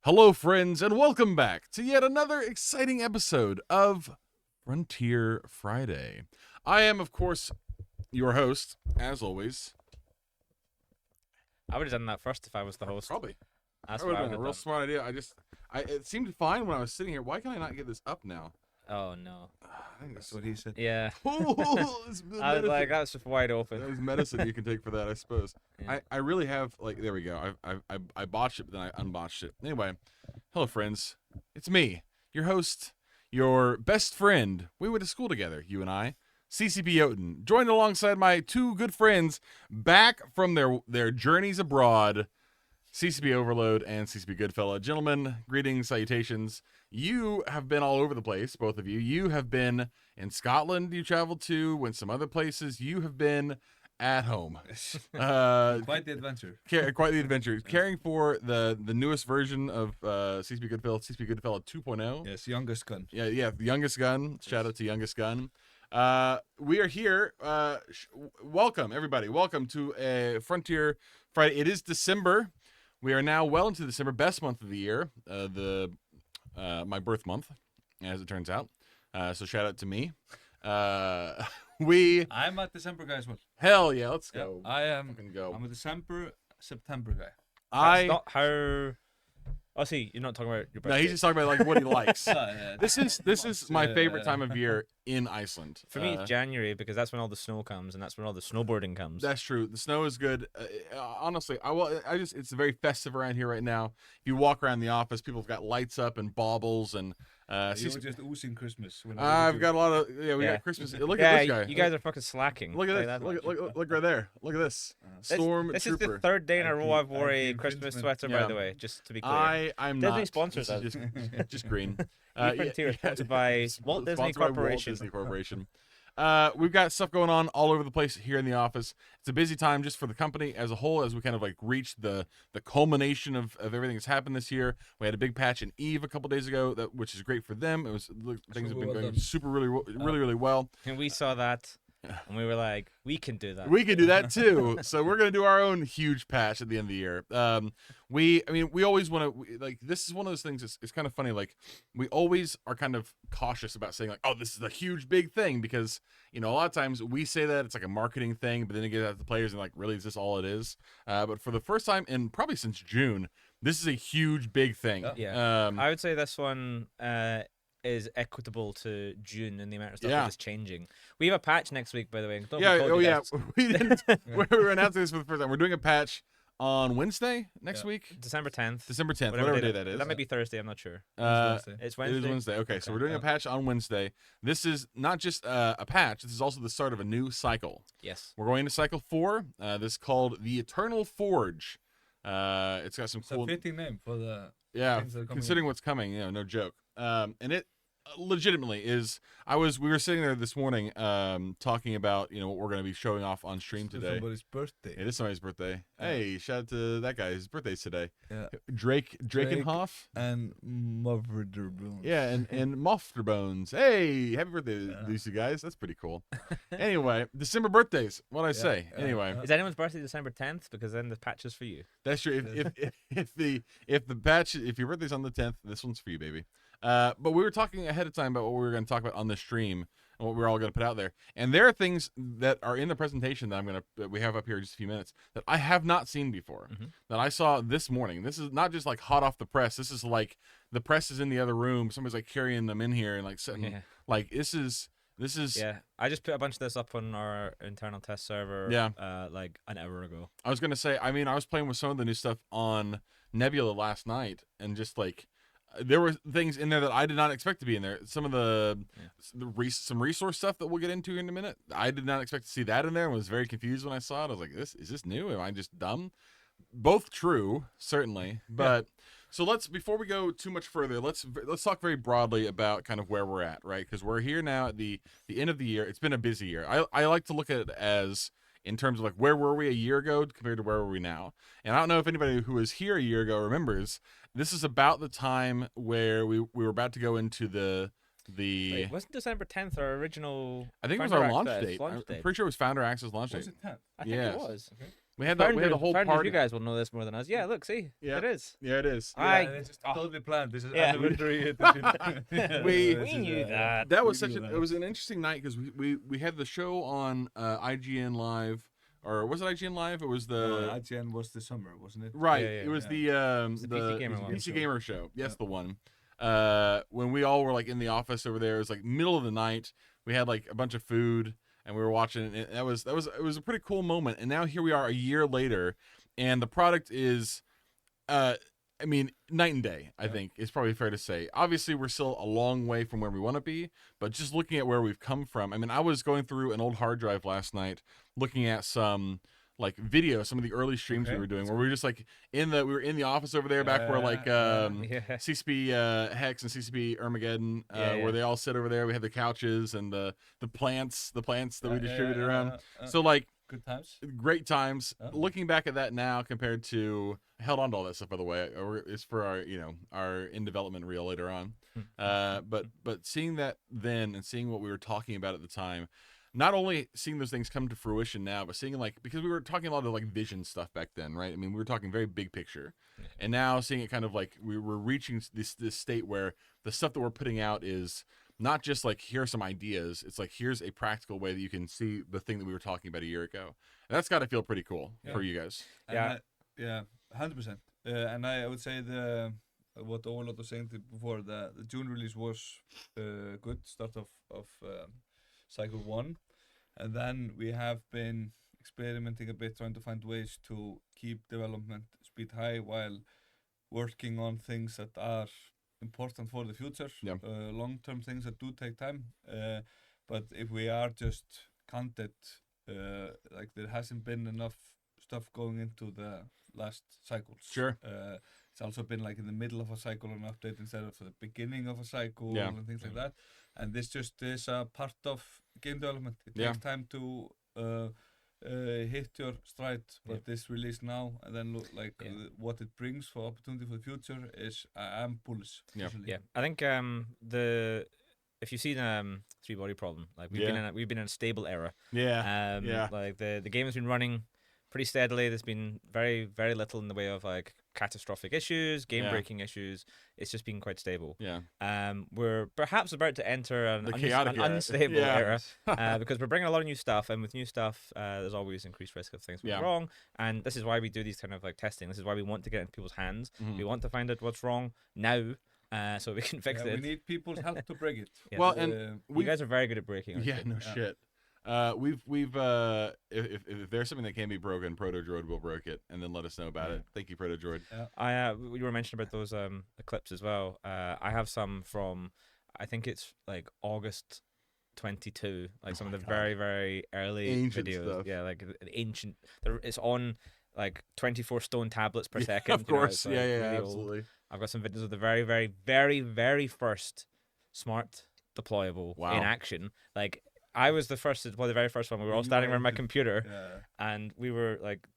Hello, friends, and welcome back to yet another exciting episode of Frontier Friday. I am, of course, your host, as always. I would have done that first if I was the host. Probably. That's That what would I have would been a have real done. smart idea. It seemed fine when I was sitting here. Why can I not get this up now? Oh no. I think That's what he said. Yeah. Oh, it's I was like, medicine. that's just wide open. There's medicine you can take for that, I suppose. Yeah. I really have, like, there we go. I botched it, but then I unbotched it. Anyway, hello, friends. It's me, your host, your best friend. We went to school together, you and I. CCP Jötunn, joined alongside my two good friends back from their journeys abroad, CCP Overload and CCP Goodfella. Gentlemen, greetings, salutations. You have been all over the place, both of you. You have been in Scotland, you traveled to, went some other places. You have been at home. Quite the adventure. Quite the adventure. Caring for the newest version of CCP Goodfella 2.0. Yes, youngest gun. Yeah, the youngest gun. Shout out to youngest gun. We are here. Welcome, everybody. Welcome to Frontier Friday. It is December. We are now well into December, best month of the year. My birth month, as it turns out. So shout out to me. I'm a December guy as well. Hell yeah, let's Yeah, go. I am. Fucking go. I'm a September guy. That's not how. Oh, see, you're not talking about your birthday. No, he's just talking about like what he likes. Yeah, This is my favorite time of year in Iceland. For me, it's January because that's when all the snow comes and that's when all the snowboarding comes. That's true. The snow is good. Honestly, it's very festive around here right now. If you walk around the office, people have got lights up and baubles and. You were just oozing Christmas. I've got a lot of we got Christmas. Look yeah, at this guy. you guys are fucking slacking. Look at Tell this. you that much. Look right there. Look at this. Storm This is Trooper. the third day in a row I've wore a Green Christmas Christmas. sweater, Yeah. by the way, just to be clear. I'm Disney not. sponsors This is just green. Frontier is sponsored by Walt Disney Sponsored by Walt Corporation. Disney Corporation. We've got stuff going on all over the place here in the office. It's a busy time just for the company as a whole, as we kind of like reach the culmination of everything that's happened this year. We had a big patch in Eve a couple days ago, which is great for them. Things have been well going done. really well. And we saw that, and we were like, we can do that. We can do that too. So we're gonna do our own huge patch at the end of the year. We always want to like. This is one of those things. It's kind of funny. Like we always are kind of cautious about saying like, oh, this is a huge big thing because a lot of times we say that it's like a marketing thing, but then it gets out to the players and like, really, is this all it is? But for the first time in probably since June, this is a huge big thing. Yeah. I would say this one is equitable to June and the amount of stuff that is changing. We have a patch next week, by the way. We didn't. We're announcing this for the first time. We're doing a patch on Wednesday next week, December 10th. December 10th, whatever day that is. That might be Thursday, I'm not sure. It's Wednesday. It is Wednesday. Okay, so we're doing a patch on Wednesday. This is not just a patch. This is also the start of a new cycle. Yes. We're going to cycle 4. This is called the Eternal Forge. It's got some It's cool. a fitting name for the. Yeah, things that are coming considering what's coming, no joke. And it legitimately is. We were sitting there this morning, talking about what we're going to be showing off on stream It's today. somebody's birthday. It is somebody's birthday. Yeah. Hey, shout out to that guy. His birthday's today. Yeah. Drakenhoff. And Motherbones. Yeah, and Bones. Hey, happy birthday, these two guys. That's pretty cool. Anyway, December birthdays. What'd I say? Anyway, Is anyone's birthday December 10th? Because then the patch is for you. that's true. If the patch, if your birthday's on the 10th, this one's for you, baby. But we were talking ahead of time about what we were going to talk about on the stream and what we're all going to put out there. And there are things that are in the presentation that we have up here in just a few minutes that I have not seen before, that I saw this morning. This is not just like hot off the press. This is like the press is in the other room. Somebody's like carrying them in here and like sitting. Like this is. Yeah, I just put a bunch of this up on our internal test server. Like an hour ago. I was gonna say. I was playing with some of the new stuff on Nebula last night, and just like there were things in there that I did not expect to be in there. Some of some resource stuff that we'll get into in a minute. I did not expect to see that in there, and was very confused when I saw it. I was like, is this new? Am I just dumb? Both true, certainly, but. So before we go too much further, let's talk very broadly about kind of where we're at, right? Because we're here now at the end of the year. It's been a busy year. I like to look at it as in terms of like where were we a year ago compared to where are we now. And I don't know if anybody who was here a year ago remembers. This is about the time where we were about to go into the Wait, wasn't December 10th our original? I think it was Founder our launch Access date. launch I'm date? pretty sure it was Founder Access launch Was date. it 10? I think Yes. it was. Okay. We had a whole party. You guys will know this more than us. Yeah, look, see, Yeah. it is. Yeah, it is. It's just totally planned. This is Yeah. anniversary. We knew that. That was it was an interesting night because we had the show on IGN Live, or was it IGN Live? It was the IGN was the summer, wasn't it? right. Yeah, it was the PC Gamer one. PC Gamer show. Yes, Yeah. the one. When we all were like in the office over there, it was like middle of the night. We had like a bunch of food and we were watching it. And it was a pretty cool moment. And now here we are a year later, and the product is, I mean, night and day. I think is probably fair to say. Obviously, we're still a long way from where we want to be, but just looking at where we've come from. I mean, I was going through an old hard drive last night, looking at some like video, some of the early streams we were doing, where we were just like we were in the office over there back where like CCP Hex and CCP Armageddon, where they all sit over there. We had the couches and the plants that we distributed around. So like good times, great times. Looking back at that now compared to, I held on to all that stuff by the way. It's for our our in development reel later on. But seeing that then and seeing what we were talking about at the time. Not only seeing those things come to fruition now, but seeing like, because we were talking a lot of like vision stuff back then, right? I mean, we were talking very big picture, and now seeing it kind of like we were reaching this state where the stuff that we're putting out is not just like, here are some ideas. It's like, here's a practical way that you can see the thing that we were talking about a year ago. And that's got to feel pretty cool for you guys. And 100%. And I would say what Overlord was saying before, the June release was good start of cycle 1. And then we have been experimenting a bit, trying to find ways to keep development speed high while working on things that are important for the future, long-term things that do take time. But if we are just candid, like there hasn't been enough stuff going into the last cycles. Sure. It's also been like in the middle of a cycle an update instead of the beginning of a cycle and things like that. And this just is a part of game development. It takes time to hit your stride, but this release now and then look like what it brings for opportunity for the future is I'm bullish. Yeah, I think if you've seen 3-Body Problem, like we've been in a stable era. Like the game has been running pretty steadily. There's been very, very little in the way of like catastrophic issues, game-breaking issues. It's just been quite stable. We're perhaps about to enter an unstable era because we're bringing a lot of new stuff, and with new stuff, there's always increased risk of things going wrong. And this is why we do these kind of like testing. This is why we want to get into people's hands. We want to find out what's wrong now. So we can fix it. We need people's help to break it. Well, and you guys are very good at breaking. Shit. We've if there's something that can be broken, Proto-Droid will break it, and then let us know about it. Thank you, Proto-Droid. You were mentioning about those clips as well. I have some from, I think it's like August 22, like some of the very, very early ancient videos. Stuff. Yeah, like ancient. It's on like 24 stone tablets per second. Of course, really absolutely. Old. I've got some videos of the very, very, very, very first smart deployable in action. Like, I was the very first one. We were all standing around my computer, and we were like,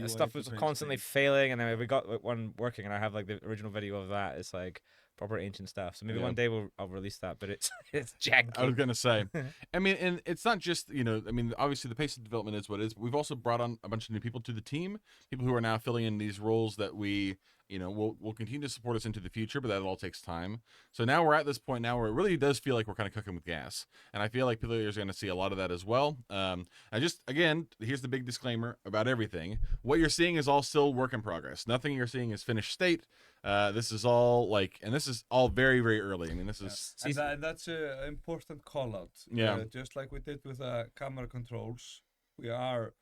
stuff was constantly failing, and then we got one working, and I have like the original video of that. It's like proper ancient stuff. So maybe one day I'll release that, but it's janky. I was gonna say, I mean, and it's not just I mean, obviously the pace of development is what it is. We've also brought on a bunch of new people to the team, people who are now filling in these roles that we will continue to support us into the future, but that all takes time. So now we're at this point now where it really does feel like we're kind of cooking with gas, and I feel like people are going to see a lot of that as well. Again, here's the big disclaimer about everything: what you're seeing is all still work in progress. Nothing you're seeing is finished state. This is all this is all very, very early. I mean, this is and that's an important call out. Just like we did with camera controls, we are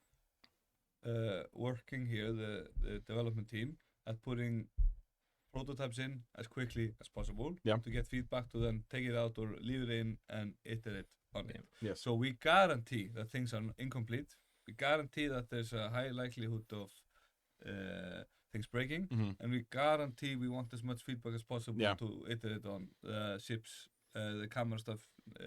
working here, the development team, at putting prototypes in as quickly as possible to get feedback, to then take it out or leave it in and iterate on it. Yes. So we guarantee that things are incomplete. We guarantee that there's a high likelihood of things breaking, and we guarantee we want as much feedback as possible to iterate on the ships, the camera stuff,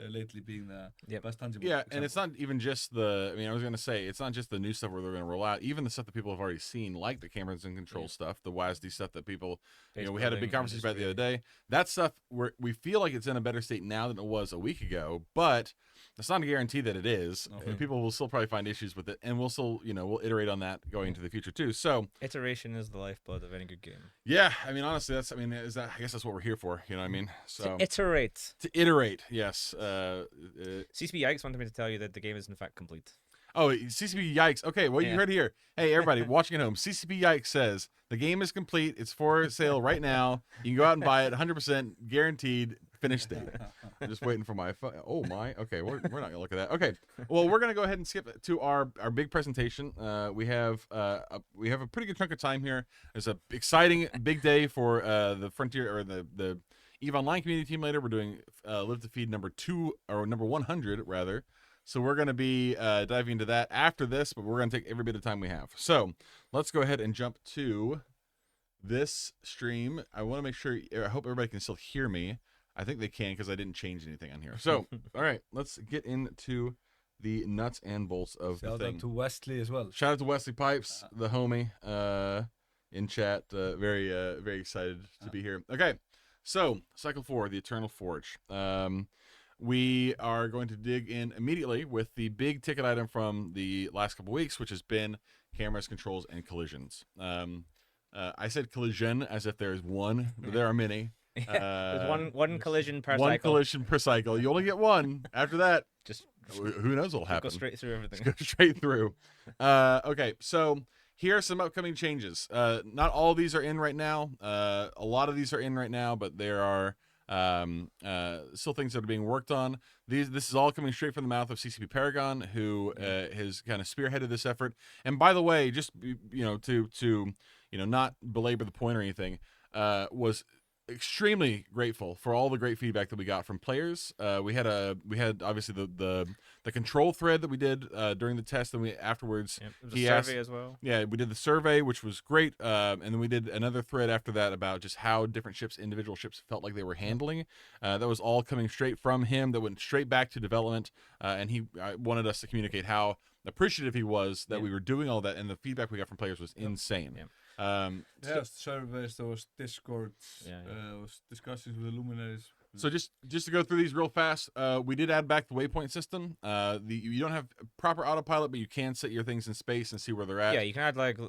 lately being the best tangible. Yeah, example. and it's not even just the. I mean, I was gonna say it's not just the new stuff where they're gonna roll out. Even the stuff that people have already seen, like the cameras and control stuff, the WASD stuff that people. We had a big conversation about the other day. That stuff we feel like it's in a better state now than it was a week ago, but that's not a guarantee that it is. People will still probably find issues with it, and we'll still, we'll iterate on that going into the future too. So iteration is the lifeblood of any good game. Yeah, I mean, honestly, I guess that's what we're here for. You know what I mean? So to iterate, yes. CCP Yikes wanted me to tell you that the game is in fact complete. Oh, CCP Yikes. Okay, well, you heard it here. Hey, everybody watching at home, CCP Yikes says the game is complete. It's for sale right now. You can go out and buy it, 100% guaranteed. Finished date. I'm just waiting for my phone. Oh my. Okay, we're not gonna look at that. Okay, well, we're gonna go ahead and skip to our big presentation. We have a pretty good chunk of time here. It's a exciting big day for the Frontier or the EVE Online community team later. We're doing Live to Feed number 100 rather. So we're going to be diving into that after this, but we're going to take every bit of time we have. So let's go ahead and jump to this stream. I want to make sure, I hope everybody can still hear me. I think they can because I didn't change anything on here. So, all right, let's get into the nuts and bolts of the thing. Shout out to Wesley as well. Shout out to Wesley Pipes, the homie in chat. Very excited to be here. Okay, so Cycle 4, the Eternal Forge. We are going to dig in immediately with the big ticket item from the last couple weeks, which has been cameras, controls, and collisions. I said collision as if there's one, but there are many. There's one collision per cycle. One collision per cycle. You only get one. After that, just who knows what'll happen. Go straight through everything. Just go straight through. Okay, so here are some upcoming changes. Not all of these are in right now. A lot of these are in right now, but there are still things that are being worked on. This is all coming straight from the mouth of CCP Paragon, who has kind of spearheaded this effort. And by the way, just to not belabor the point or anything, was extremely grateful for all the great feedback that we got from players. We had obviously the control thread that we did during the test, and we afterwards he asked, survey as well. Yeah, we did the survey, which was great, and then we did another thread after that about just how different individual ships felt like they were handling. That was all coming straight from him. That went straight back to development, and he wanted us to communicate how appreciative he was that we were doing all that, and the feedback we got from players was insane. Surveys, there was Discord, was discussions with the luminaries. So just to go through these real fast, we did add back the waypoint system. You don't have proper autopilot, but you can set your things in space and see where they're at. Yeah, you can add like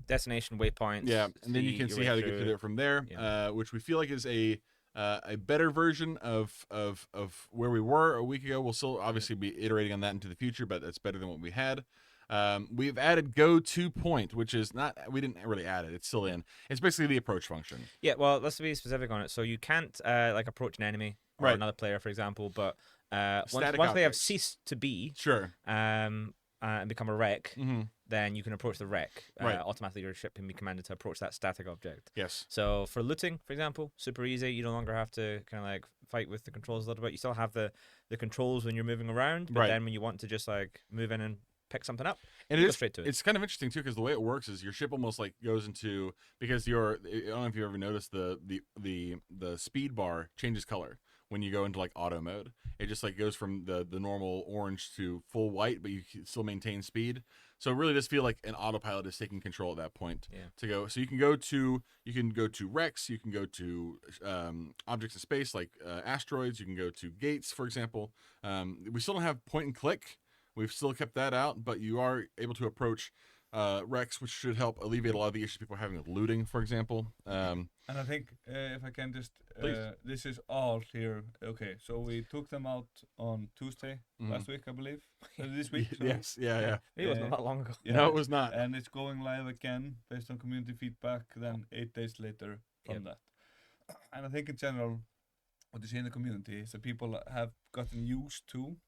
destination waypoints. Yeah, and then you can see how to get to it from there, which we feel like is a better version of where we were a week ago. We'll still obviously be iterating on that into the future, but that's better than what we had. We've added go to point, which is not, we didn't really add it. It's still in. It's basically the approach function. Yeah, well, let's be specific on it. So you can't like approach an enemy or another player, for example, but once they have ceased to be, and become a wreck, then you can approach the wreck. Automatically, your ship can be commanded to approach that static object. Yes. So for looting, for example, super easy. You no longer have to kind of like fight with the controls a little bit. You still have the controls when you're moving around, but then when you want to just like move in and pick something up, and go straight to it. It's kind of interesting too, because the way it works is your ship almost like goes into, because I don't know if you ever noticed the speed bar changes color when you go into like auto mode. It just like goes from the normal orange to full white, but you still maintain speed. So it really does feel like an autopilot is taking control at that point to go. So you can go to wrecks, you can go to objects in space like asteroids, you can go to gates, for example. We still don't have point and click. We've still kept that out, but you are able to approach wrecks, which should help alleviate a lot of the issues people are having with looting, for example. And I think, if I can just, this is all here. Okay, so we took them out on Tuesday last week, I believe. This week. So. Yes, yeah. It wasn't that long ago. Yeah. No, it was not. And it's going live again based on community feedback, then 8 days later from that. And I think in general, what you see in the community is that people have gotten used to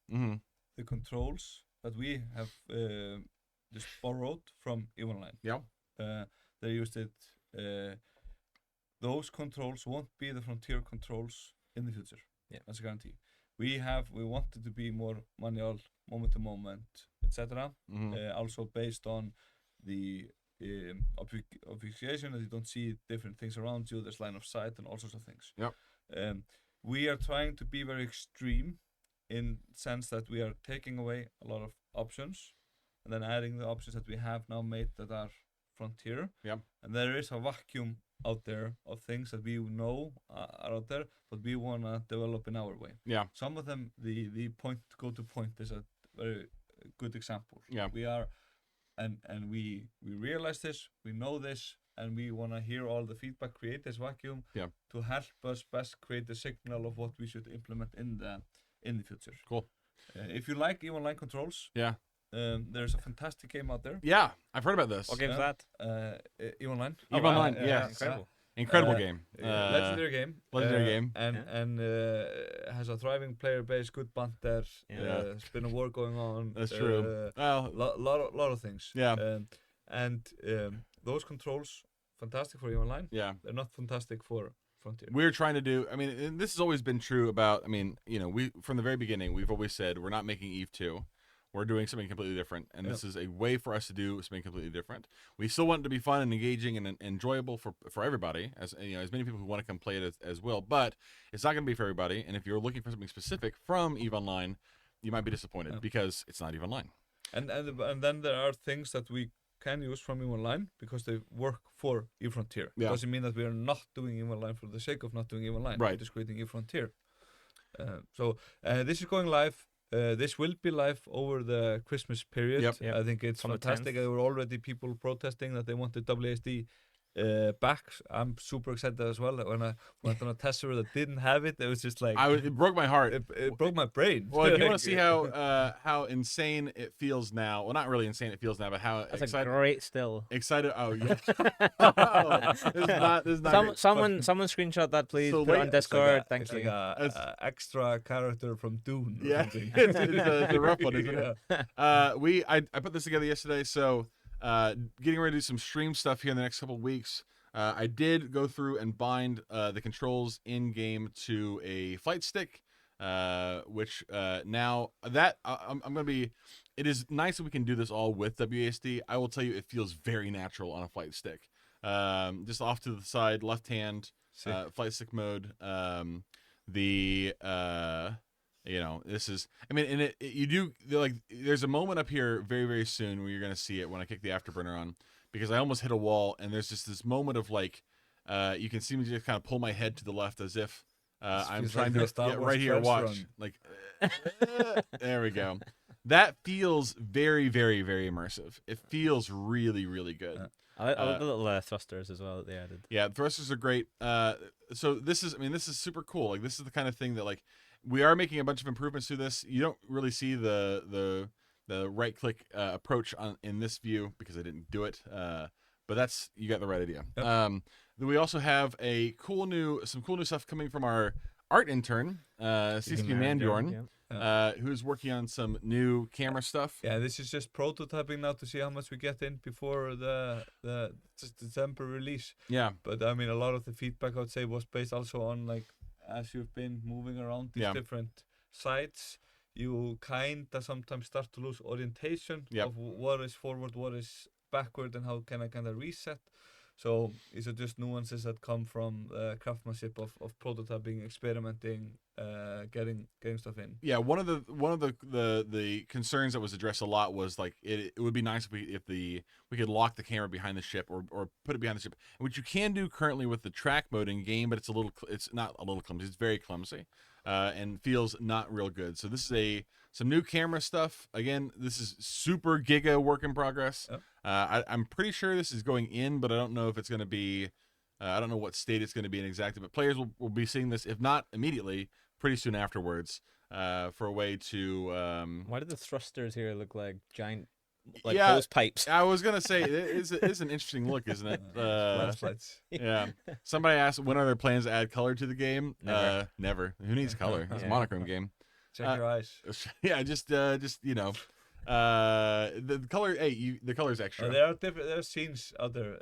the controls that we have just borrowed from EVE Online. Yeah. They used it. Those controls won't be the Frontier controls in the future. Yeah, that's a guarantee. We wanted to be more manual, moment to moment, etc. Also based on the obfuscation, that you don't see different things around you. There's line of sight and all sorts of things. Yep. we are trying to be very extreme in sense that we are taking away a lot of options and then adding the options that we have now made that are frontier. Yep. And there is a vacuum out there of things that we know are out there, but we want to develop in our way. Yeah. Some of them, the go to point is a very good example. Yeah. We are, and we realize this, we know this, and we want to hear all the feedback, create this vacuum to help us best create the signal of what we should implement in the future. Cool. If you like EVE Online controls, there's a fantastic game out there. Yeah, I've heard about this. What game's that? EVE Online. EVE Online, yeah. Incredible game. Legendary game. Legendary game. And has a thriving player base, good banter. There's been a war going on. That's true. Well, lot of things. Yeah. Those controls, fantastic for EVE Online. Yeah. They're not fantastic for Frontier. We're trying to do, I mean, and this has always been true about, I mean, you know, we from the very beginning, we've always said we're not making EVE 2. We're doing something completely different, and this is a way for us to do something completely different. We still want it to be fun and engaging and enjoyable for everybody, as you know, as many people who want to come play it as well. But it's not going to be for everybody. And if you're looking for something specific from EVE Online, you might be disappointed because it's not EVE Online. And then there are things that we can use from EVE Online because they work for EVE Frontier. Yeah. Doesn't mean that we are not doing EVE Online for the sake of not doing EVE Online. Right. We're just creating EVE Frontier. So this is going live. This will be live over the Christmas period. Yep. I think it's fantastic. There were already people protesting that they wanted WASD back. I'm super excited as well. When I went on a test server that didn't have it, it was just like it broke my heart. It broke my brain. Well, if you want to see how insane it feels now, well, not really insane it feels now, but how That's excited. A great still. Excited. Oh yeah. This is not someone screenshot that, please. So put it on Discord. It's like a extra character from Dune. Or something. It's a rough one, isn't it? I put this together yesterday, so. Getting ready to do some stream stuff here in the next couple of weeks. I did go through and bind the controls in game to a flight stick, which now that I'm gonna be. It is nice that we can do this all with WASD. I will tell you, it feels very natural on a flight stick. Just off to the side, left hand, flight stick mode. You know, this is, I mean, and you do, like, there's a moment up here very, very soon where you're going to see it when I kick the afterburner on, because I almost hit a wall, and there's just this moment of, like, you can see me just kind of pull my head to the left as if I'm trying to get right here, watch. Like, there we go. That feels very, very, very immersive. It feels really, really good. I like the little thrusters as well that they added. Yeah, thrusters are great. So this is super cool. Like, this is the kind of thing that, like, we are making a bunch of improvements to this. You don't really see the right click approach in this view because I didn't do it. But you got the right idea. Yep. Then we also have some cool new stuff coming from our art intern, CCP Jötunn, who's working on some new camera stuff. Yeah, this is just prototyping now to see how much we get in before the December release. Yeah. But I mean, a lot of the feedback I would say was based also on, like, as you've been moving around these different sites, you kind of sometimes start to lose orientation of what is forward, what is backward, and how can I kind of reset. So these are just nuances that come from craftsmanship of prototyping, experimenting, getting stuff in. Yeah, one of the concerns that was addressed a lot was, like, it would be nice if we could lock the camera behind the ship or put it behind the ship, which you can do currently with the track mode in game, but it's not a little clumsy. It's very clumsy and feels not real good. So this is some new camera stuff. Again, this is super giga work in progress. Yep. I'm pretty sure this is going in, but I don't know if it's going to be. I don't know what state it's going to be in exactly, but players will be seeing this, if not immediately, pretty soon afterwards, for a way to. Why do the thrusters here look like giant, hose pipes? I was gonna say it is an interesting look, isn't it? Yeah. Somebody asked, when are there plans to add color to the game? Never. Who needs color? It's a monochrome game. Check your eyes. Yeah, just you know. The color, the color's extra. There are different. There are scenes out there.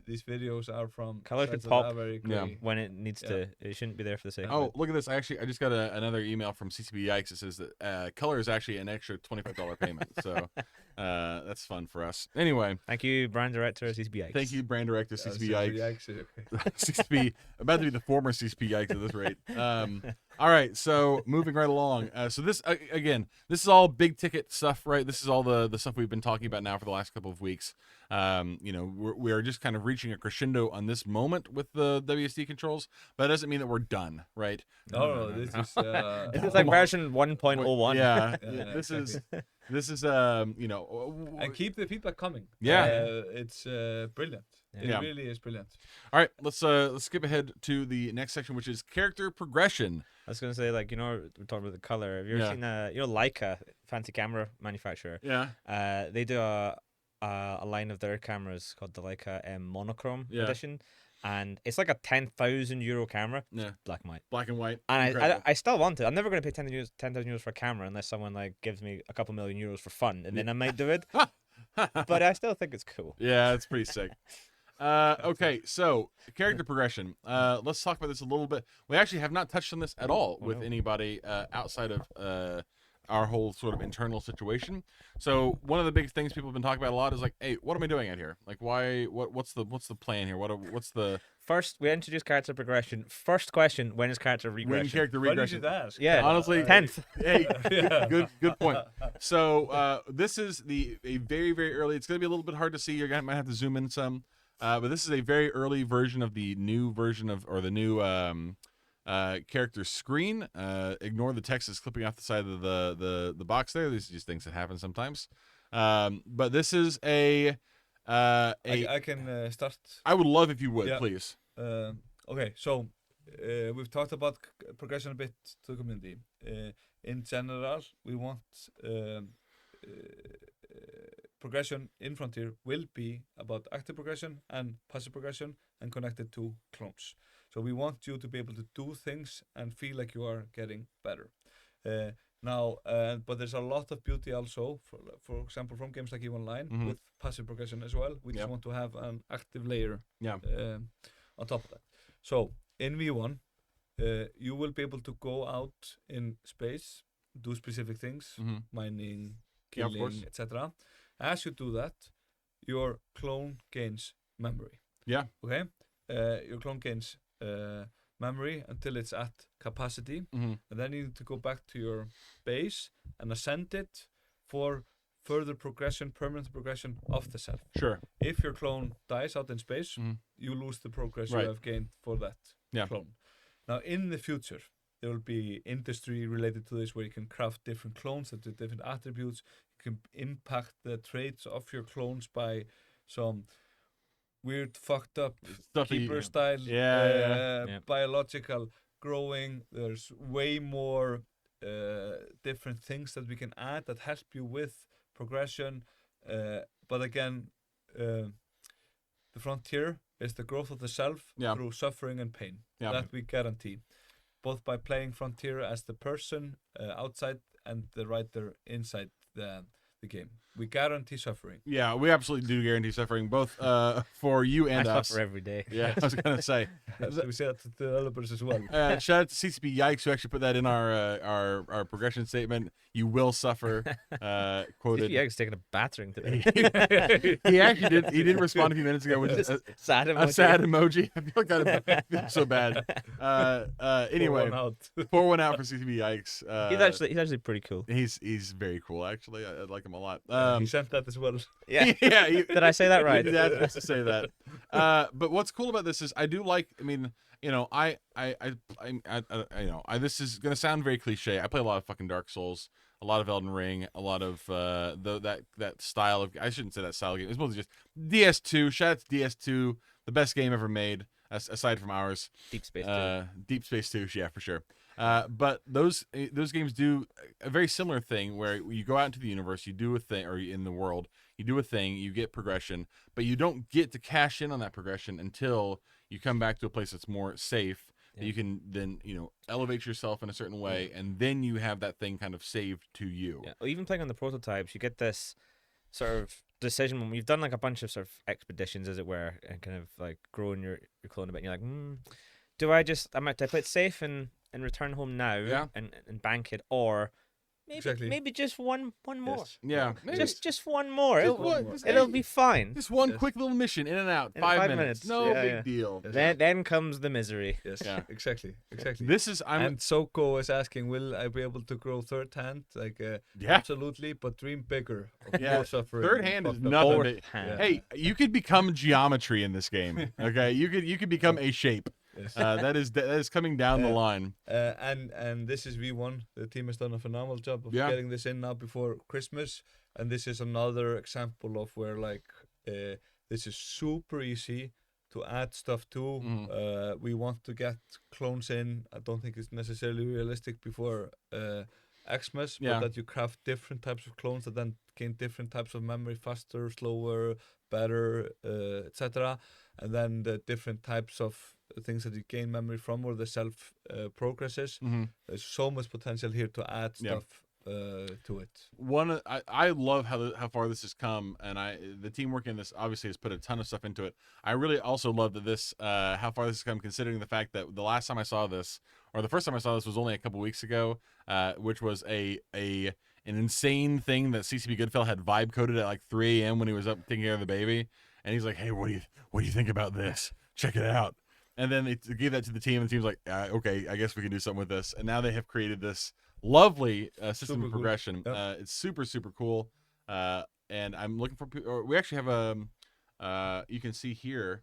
These videos are from color should pop when it needs to. It shouldn't be there for the sake. Oh, look at this! I just got another email from CCP Yikes that says that color is actually an extra $25 payment. So that's fun for us. Anyway, thank you, brand director CCP Yikes. Thank you, brand director CCP Yikes. CCP about to be the former CCP Yikes at this rate. All right, so moving right along. So this again, this is all big ticket stuff, right? This is all the stuff we've been talking about now for the last couple of weeks. We are just kind of reaching a crescendo on this moment with the WSD controls, but that doesn't mean that we're done, right? No, this is this is like version 1.01. Yeah, this is and keep the feedback coming. Yeah, it's brilliant. It really is brilliant. All right, let's skip ahead to the next section, which is character progression. I was gonna say, we're talking about the color. Have you ever seen Leica, fancy camera manufacturer? Yeah. They do a line of their cameras called the Leica monochrome edition, and it's like a €10,000 camera. Yeah. Black and white. Black and white. And I still want it. I'm never gonna pay €10,000 for a camera unless someone gives me a couple €1,000,000 for fun, and then I might do it. But I still think it's cool. Yeah, it's pretty sick. Okay, so character progression. Let's talk about this a little bit. We actually have not touched on this at all with anybody outside of our whole sort of internal situation. So one of the big things people have been talking about a lot is hey, what am I doing out here? Why? What's the plan here? What's the first? We introduced character progression. First question: when is character regression? When character regression? Yeah, honestly, 10th. Hey, good point. So this is a very very early. It's gonna be a little bit hard to see. You might have to zoom in some. But this is a very early version of the new version or the new character screen. Ignore the text that's clipping off the side of the box there. These are just things that happen sometimes. But this is I can start. I would love if you would, please. Okay, so we've talked about progression a bit to the community. In general, we want progression in Frontier will be about active progression and passive progression and connected to clones. So we want you to be able to do things and feel like you are getting better. But there's a lot of beauty also, for example, from games like EVE Online with passive progression as well. We just want to have an active layer on top of that. So in V1, you will be able to go out in space, do specific things, mining, killing, etc. As you do that, your clone gains memory. Yeah. Okay. Your clone gains memory until it's at capacity, and then you need to go back to your base and ascend it for further progression, permanent progression of the self. Sure. If your clone dies out in space, you lose the progress you have gained for that clone. Now, in the future, there will be industry related to this where you can craft different clones that do different attributes. You can impact the traits of your clones by some weird, fucked up keeper style, biological growing. There's way more different things that we can add that help you with progression. But again, the frontier is the growth of the self through suffering and pain. That we guarantee, both by playing Frontier as the person outside and the writer inside the game. We guarantee suffering. Yeah, we absolutely do guarantee suffering, both for you and us. I suffer every day. Yeah, I was going to say. We say that to the developers as well. Shout out to CCP Yikes, who actually put that in our progression statement. You will suffer. Quoted. CCP Yikes taking a battering today. He actually did. He did respond a few minutes ago with a sad emoji. I feel like I feel so bad. Anyway, pour one out for CCP Yikes. He's actually pretty cool. He's very cool. Actually, I like him a lot. He sent that as well. Yeah. Did I say that right? Yeah, to say that. But what's cool about this is I do like. I mean, I this is gonna sound very cliche. I play a lot of fucking Dark Souls, a lot of Elden Ring, a lot of that style of. I shouldn't say that style of game. It's mostly just DS2. Shout out to DS2, the best game ever made, aside from ours. Deep Space 2. Deep Space 2, yeah, for sure. But those games do a very similar thing where you go out into the universe, you do a thing, or in the world, you do a thing, you get progression, but you don't get to cash in on that progression until you come back to a place that's more safe, that you can then elevate yourself in a certain way, and then you have that thing kind of saved to you. Yeah. Or even playing on the prototypes, you get this sort of decision when you've done like a bunch of sort of expeditions, as it were, and kind of like growing your clone a bit. And you're like, do I play it safe and return home now and bank it, or maybe just one more. Yes. Yeah, just one more. Just It'll be fine. Just one quick little mission, in and out, 5 minutes. No big deal. Yes. Then comes the misery. Yes, Yeah. exactly. And Soko is asking, will I be able to grow third hand? Like, absolutely, but dream bigger. More suffering. Third hand is nothing. Hey, you could become geometry in this game. Okay, you could become a shape. Yes. That is coming down the line. And this is V1. The team has done a phenomenal job of getting this in now before Christmas. And this is another example of where this is super easy to add stuff to. We want to get clones in. I don't think it's necessarily realistic before Xmas, but that you craft different types of clones that then gain different types of memory faster, slower, better, etc. And then the different types of things that you gain memory from, or the self progresses. There's so much potential here to add stuff to it. I love how far this has come, and the team working on this obviously has put a ton of stuff into it. I really also love that this how far this has come, considering the fact that the last time I saw this, or the first time I saw this, was only a couple weeks ago, which was an insane thing that CCP Goodfella had vibe coded at like 3 a.m. when he was up taking care of the baby, and he's like, "Hey, what do you think about this? Check it out." And then they gave that to the team, and the team's like, "Okay, I guess we can do something with this." And now they have created this lovely system of progression. Cool. Yep. It's super, super cool. And I'm looking for. Or we actually have you can see here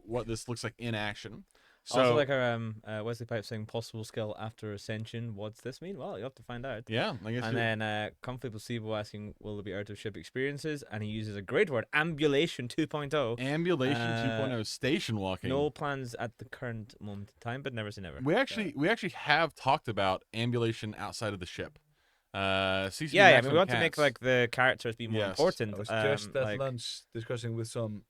what this looks like in action. So, also, like our Wesley Pipe saying, possible skill after Ascension. What's this mean? Well, you have to find out. Yeah, I guess. And then Comfy Placebo asking, will there be out of ship experiences? And he uses a great word, ambulation 2.0. Ambulation 2.0, station walking. No plans at the current moment in time, but never say never. We actually have talked about ambulation outside of the ship. CCP I mean, we want to make like the characters be more important. I was just at lunch discussing with some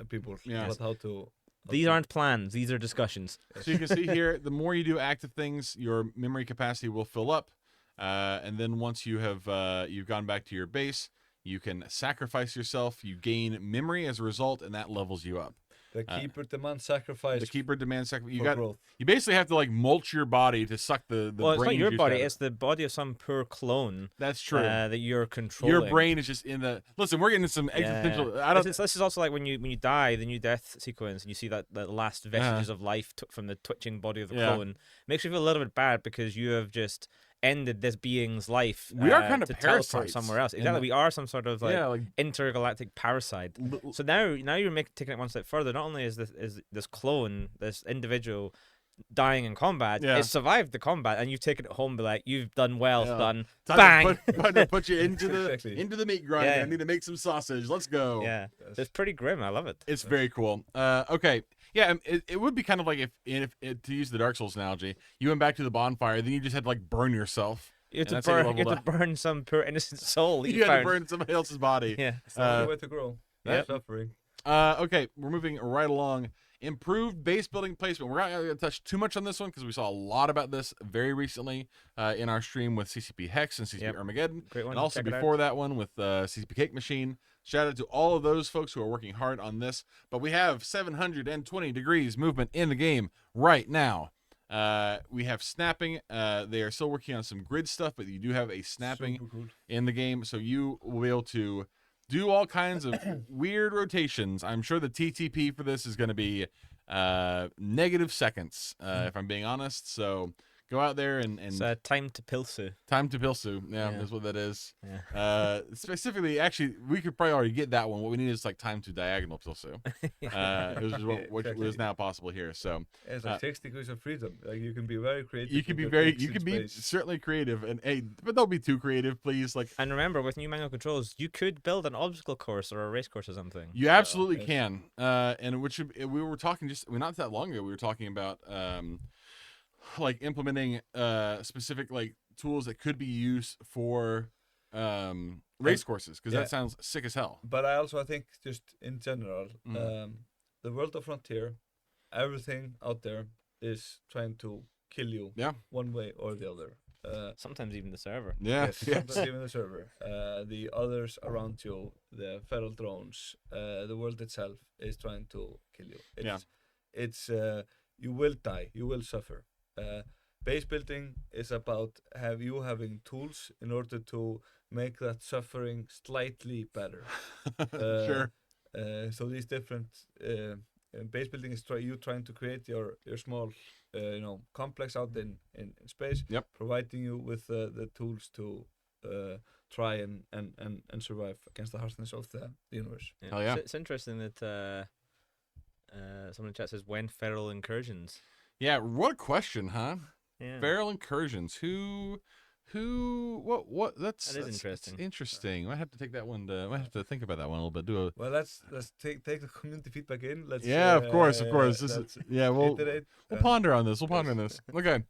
people about how to. These aren't plans; these are discussions. So you can see here, the more you do active things, your memory capacity will fill up, and then once you have you've gone back to your base, you can sacrifice yourself. You gain memory as a result, and that levels you up. The keeper demands sacrifice. The keeper demands sacrifice. You basically have to like mulch your body to suck the well, it's not your body; out. It's the body of some poor clone. That's true. That you're controlling. Your brain is just in the. Listen, we're getting some existential. This is also like when you die, the new death sequence, and you see that last vestiges of life from the twitching body of the clone. Makes you feel a little bit bad because you have just ended this being's life. We are kind of to parasites somewhere else. Exactly, we are some sort of like intergalactic parasite. So now you're taking it one step further. Not only is this clone, this individual, dying in combat, it survived the combat, and you've taken it home. Be like, you've done well, son. Bang! Time to put you into the meat grinder. I need to make some sausage. Let's go. Yeah, it's pretty grim. I love it. It's very cool. Okay. Yeah, it would be kind of like if to use the Dark Souls analogy, you went back to the bonfire, then you just had to like burn yourself. You have to burn some poor innocent soul. You had to burn somebody else's body. Yeah, it's the only way to grow. Suffering. Okay, we're moving right along. Improved base building placement. We're not going to touch too much on this one because we saw a lot about this very recently in our stream with CCP Hex and CCP Armageddon. Great one. And also before that one with CCP Cake Machine. Shout out to all of those folks who are working hard on this. But we have 720 degrees movement in the game right now. We have snapping. They are still working on some grid stuff, but you do have a snapping in the game. So you will be able to do all kinds of weird rotations. I'm sure the TTP for this is going to be negative seconds, if I'm being honest. So go out there and it's time to Pilsu. Time to Pilsu. Yeah, that's what that is. Yeah. Specifically, actually, we could probably already get that one. What we need is like time to diagonal Pilsu. Which is now possible here. So it's like 6 degrees of freedom. Like you can be very creative. You can be certainly creative, and but don't be too creative, please. Like, and remember, with new manual controls, you could build an obstacle course or a race course or something. You absolutely can. And we were talking not that long ago. We were talking about like implementing specific like tools that could be used for race courses, because that sounds sick as hell. But I think just in general, the World of Frontier, everything out there is trying to kill you one way or the other. Sometimes even the server. Yes, sometimes even the server. The others around you, the feral drones, the world itself is trying to kill you. It's you will die, you will suffer. Base building is about having tools in order to make that suffering slightly better. Sure. So these different base building is you trying to create your small complex out in space, providing you with the tools to try and survive against the harshness of the universe. Oh yeah. It's interesting that someone in chat says, when feral incursions? Yeah, what a question, huh? Yeah. Feral incursions. What? That's interesting. It's interesting. I might have to take that one. Might have to think about that one a little bit. Well, let's take the community feedback in. Let's. Of course. We'll ponder on this. Okay.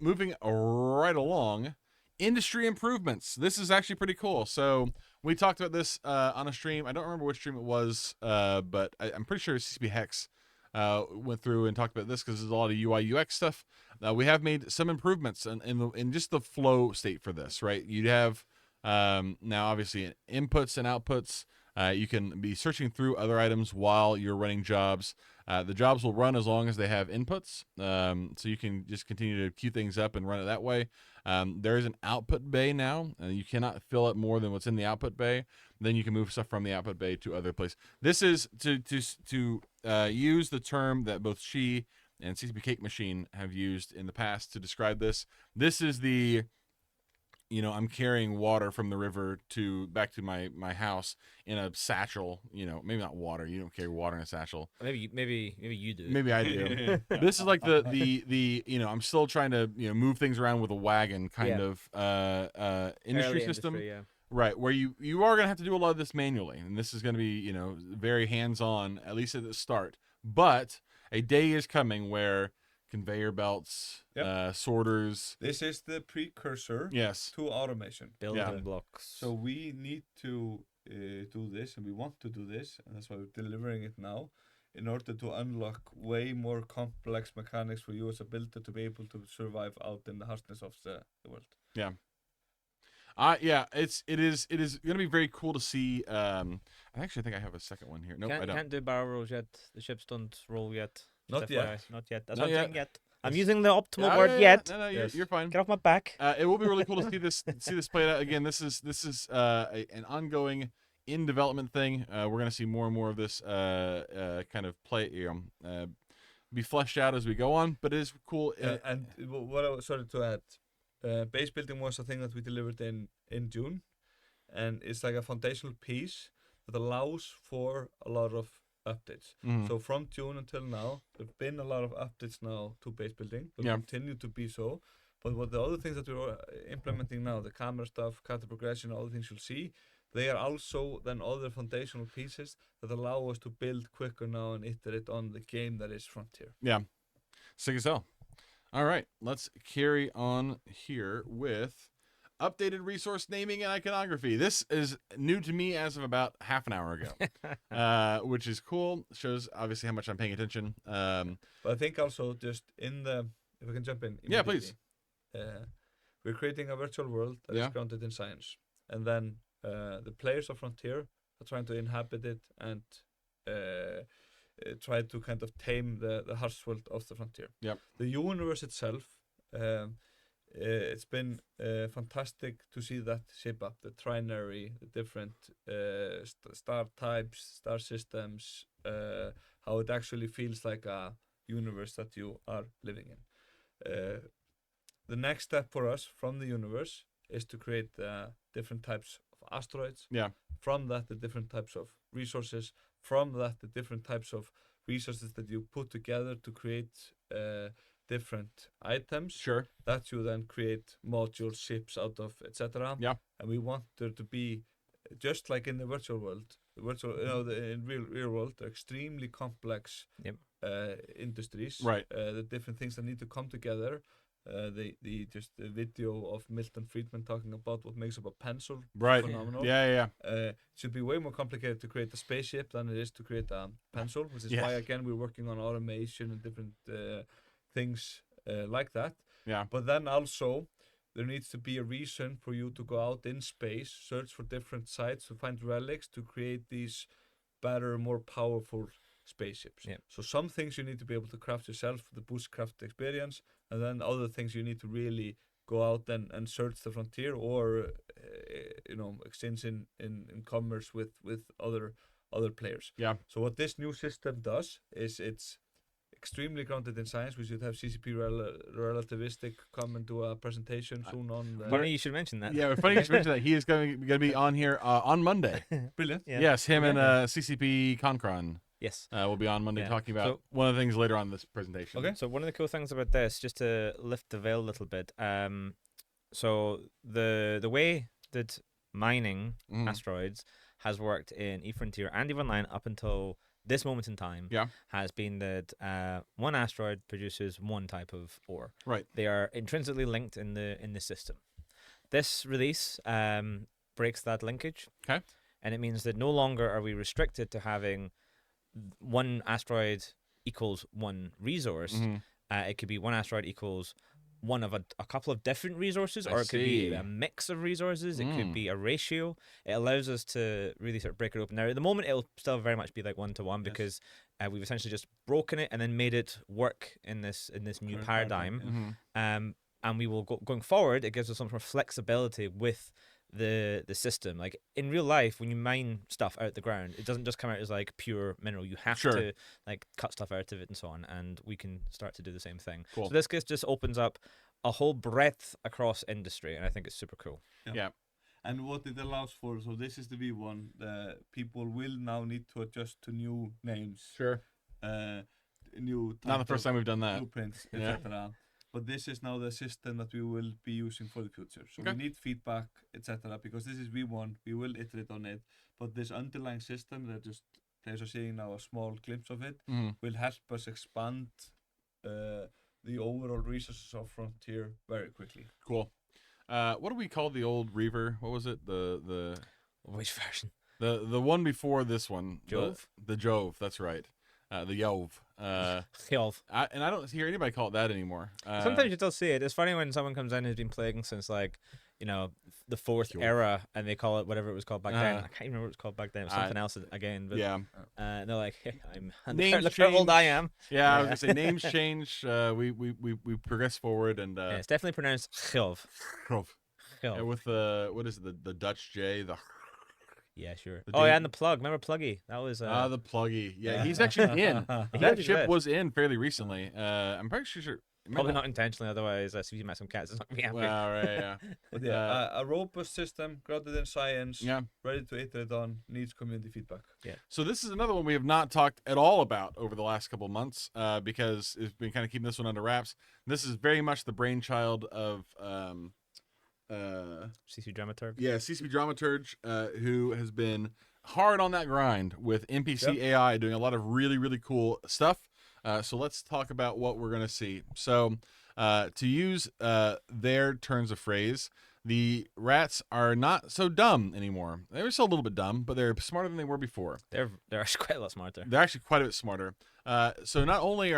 Moving right along. Industry improvements. This is actually pretty cool. So we talked about this on a stream. I don't remember which stream it was, but I'm pretty sure CCP Hex went through and talked about this because there's a lot of UI UX stuff. We have made some improvements in just the flow state for this, right? You'd have now obviously inputs and outputs. You can be searching through other items while you're running jobs. The jobs will run as long as they have inputs, so you can just continue to queue things up and run it that way. There is an output bay now, and you cannot fill up more than what's in the output bay. Then you can move stuff from the output bay to other places. This is to use the term that both she and CCP Cake Machine have used in the past to describe this. This is the, I'm carrying water from the river back to my house in a satchel. Maybe not water. You don't carry water in a satchel. Maybe you do. Maybe I do. This is like the I'm still trying to move things around with a wagon kind of industry system. Industry, Right, where you are going to have to do a lot of this manually, and this is going to be, very hands-on, at least at the start. But a day is coming where conveyor belts, sorters... This is the precursor to automation. Building blocks. So we need to do this, and we want to do this, and that's why we're delivering it now, in order to unlock way more complex mechanics for you as a builder to be able to survive out in the harshness of the world. Yeah. It is going to be very cool to see. I actually think I have a second one here. Nope, I don't. Can't do barrel rolls yet. The ships don't roll yet. Not yet. Not yet. That's not saying yet. I'm using the optimal word yet. No, you're fine. Get off my back. It will be really cool to see this played out. Again, this is an ongoing in development thing. We're going to see more and more of this kind of play be fleshed out as we go on. But it is cool. And what I was started to add. Base building was a thing that we delivered in June, and it's like a foundational piece that allows for a lot of updates. So from June until now, there've been a lot of updates now to base building. They'll continue to be so. But what the other things that we're implementing now, the camera stuff, character progression, all the things you'll see, they are also then other foundational pieces that allow us to build quicker now and iterate on the game that is Frontier. Yeah, sick as hell. All right, let's carry on here with updated resource naming and iconography. This is new to me as of about half an hour ago, which is cool. Shows obviously how much I'm paying attention. But I think also just if I can jump in. Yeah, please. We're creating a virtual world that is grounded in science. And then the players of Frontier are trying to inhabit it and try to kind of tame the harsh world of the Frontier. Yep. The universe itself, it's been fantastic to see that shape up, the trinary, the different star types, star systems, how it actually feels like a universe that you are living in. The next step for us from the universe is to create different types of asteroids. Yeah. From that, the different types of resources. From that, the different types of resources that you put together to create different items. Sure. That you then create modules, ships out of, etc. Yeah. And we want there to be, just like in the virtual world, in real world, they're extremely complex industries. Right. The different things that need to come together. The video of Milton Friedman talking about what makes up a pencil. Right. Phenomenal. Yeah. It should be way more complicated to create a spaceship than it is to create a pencil, which is why again we're working on automation and different things like that. Yeah. But then also there needs to be a reason for you to go out in space, search for different sites to find relics to create these better, more powerful spaceships. Yeah. So some things you need to be able to craft yourself for the bushcraft experience, and then other things you need to really go out and search the frontier, or exchange in commerce with other players. Yeah. So what this new system does is it's extremely grounded in science. We should have CCP relativistic come and do a presentation soon on. Funny you should mention that. Yeah, funny you should mention that. He is going to be on here on Monday. Brilliant. Yeah. Yes, him and CCP Concron. Yes. Will be on Monday talking about So, one of the things later on in this presentation. Okay. So one of the cool things about this, just to lift the veil a little bit, so the way that mining asteroids has worked in eFrontier and EVE Online up until this moment in time has been that one asteroid produces one type of ore. Right. They are intrinsically linked in the system. This release breaks that linkage. Okay. And it means that no longer are we restricted to having one asteroid equals one resource. It could be one asteroid equals one of a couple of different resources, or it could be a mix of resources. It could be a ratio. It allows us to really sort of break it open. Now, at the moment, it'll still very much be like 1-to-1 because we've essentially just broken it and then made it work in this new paradigm. And we will going forward. It gives us some sort of flexibility with the system. Like in real life, when you mine stuff out the ground, it doesn't just come out as like pure mineral. You have to like cut stuff out of it and so on, and we can start to do the same thing. So this just opens up a whole breadth across industry, and I think it's super cool. Yeah. And what it allows for, so this is the V1, people will now need to adjust to new names. Sure. New not the first time we've done that. Blueprints, etc. But this is now the system that we will be using for the future. So we need feedback, etc. Because this is V1, we will iterate on it. But this underlying system that just players are seeing now a small glimpse of it will help us expand the overall resources of Frontier very quickly. Cool. What do we call the old Reaver? What was it? The which version? The one before this one. Jove. The Jove. That's right. The Jove. Jove. And I don't hear anybody call it that anymore. Sometimes you still see it. It's funny when someone comes in who's been playing since like, the fourth era, and they call it whatever it was called back then. I can't even remember what it was called back then. It was something else again. But, they're like, hey, look how old I am. Yeah, I was gonna say names change. We progress forward, and it's definitely pronounced Jove. Yeah, with what is it? The Dutch J. Yeah, sure. And the plug. Remember Pluggy? That was the Pluggy. Yeah, he's actually in. That ship was in fairly recently. I'm pretty sure. Probably not intentionally, otherwise if you met some cats, it's not gonna be happy. Well, right, But a robust system, grounded in science, ready to iterate on, needs community feedback. Yeah. So this is another one we have not talked at all about over the last couple of months, because it's been kind of keeping this one under wraps. This is very much the brainchild of CCP Dramaturg. Yeah, CCP Dramaturg, who has been hard on that grind with NPC AI, doing a lot of really, really cool stuff. So let's talk about what we're going to see. So to use their turns of phrase, the rats are not so dumb anymore. They were still a little bit dumb, but they're smarter than they were before. They're actually quite a lot smarter. They're actually quite a bit smarter. So not only